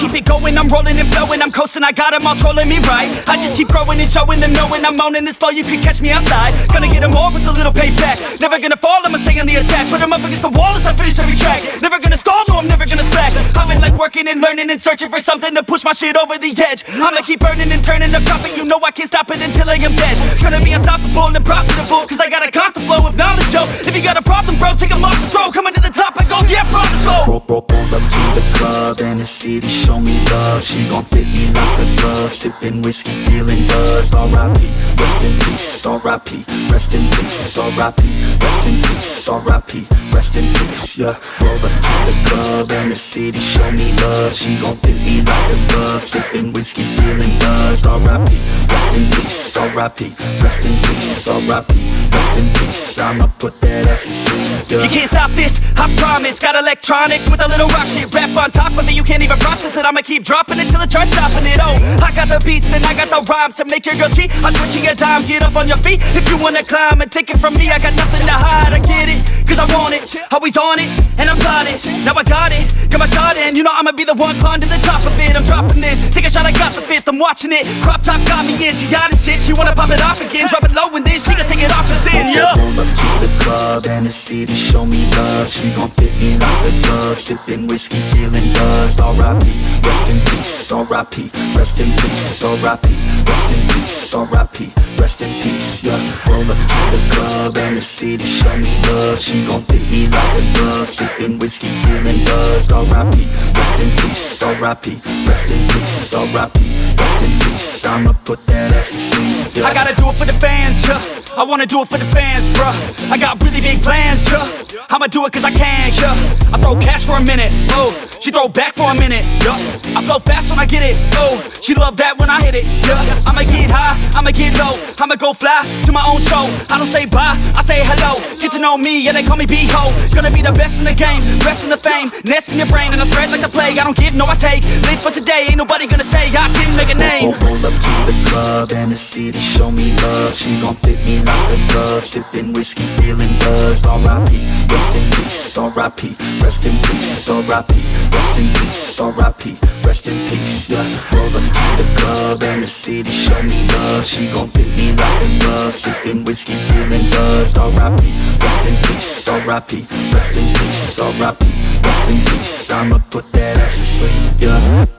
keep it going, I'm rolling and flowing, I'm coasting, I got them all trolling me right. I just keep growing and showing them, knowing I'm owning this flow, you can catch me outside. Gonna get them all with a little payback. Never gonna fall, I'ma stay on the attack. Put them up against the wall as I finish every track. Never gonna stall, no, I'm never gonna slack. I've been like working and learning and searching for something to push my shit over the edge. I'ma keep burning and turning the profit, you know I can't stop it until I am dead. Gonna be unstoppable and profitable, cause I got a constant flow of knowledge, yo. If you got a problem, bro, take 'em off the throw. Coming to the top, I go, yeah, promise, slow. Roll up to the club and the city show me love. She gon' fit me like a glove. Sipping whiskey, feeling buzzed. R.I.P. Rest in peace. R.I.P. Rest in peace. R.I.P. Rest in peace. R.I.P. Rest in peace. Yeah. Roll up to the club and the city show me love. She gon' fit me like a glove. Sipping whiskey, feeling buzzed. R.I.P. Rest in peace. R.I.P. Rest in peace. R.I.P. Rest in peace. I'ma put that ass to sleep. Yeah. You can't stop this, I promise. Got electronic with a little rock shit. Rap on top of it, you can't even process it. I'ma keep dropping it till it starts stopping it. Oh, I got the beats and I got the rhymes to make your girl cheat. I swear she a dime, get up on your feet if you wanna climb and take it from me. I got nothing to hide, I get it, cause I want it. Always on it, and I'm plotting. Now I got it, got my shot in. You know I'ma be the one climb to the top of it. I'm dropping this, take a shot, I got the fifth. I'm watching it, crop top got me in. She got it shit, she wanna pop it off again. Drop it low and then she gon' take it off and sin, yeah. Roll up to the club and the city show me love. She gon' fit me like a glove. Sipping whiskey, feeling buzzed. R.I.P. Rest in peace. R.I.P. Rest in peace. R.I.P. Rest in peace. R.I.P. Rest in peace. Yeah. Roll up to the club and the city show me love. She gon' fit me like a glove. Sipping whiskey, feeling buzzed. R.I.P. Rest in peace. R.I.P. Rest in peace. R.I.P. Rest in peace. I'ma put that ass to sleep. Yeah. I gotta do it for the fans, yeah. I wanna do it for the fans, bruh. I got really big plans, yeah. I'ma do it cause I can, yeah. I throw cash for a minute, oh. She throw back for a minute, yeah. I flow fast when I get it, oh. She love that when I hit it, yeah. I'ma get high, I'ma get low. I'ma go fly to my own show. I don't say bye, I say hello. Get to know me, yeah, they call me B-Ho. Gonna be the best in the game, rest in the fame. Nest in your brain and I spread like the plague. I don't give, no I take. Live for today, ain't nobody gonna say I didn't make a name. Roll up to the club and the city show me love. She gon' fit me like a glove. Sipping whiskey, feeling buzzed. R.I.P. Rest in peace. R.I.P. Rest in peace. R.I.P. Rest in peace. R.I.P. Rest in peace. Yeah. Roll up to the club and the city show me love. She gon' fit me like a glove. Sipping whiskey, feeling buzzed. R.I.P. Rest in peace. R.I.P. Rest in peace. R.I.P. Rest in peace. I'ma put that ass to sleep. Yeah.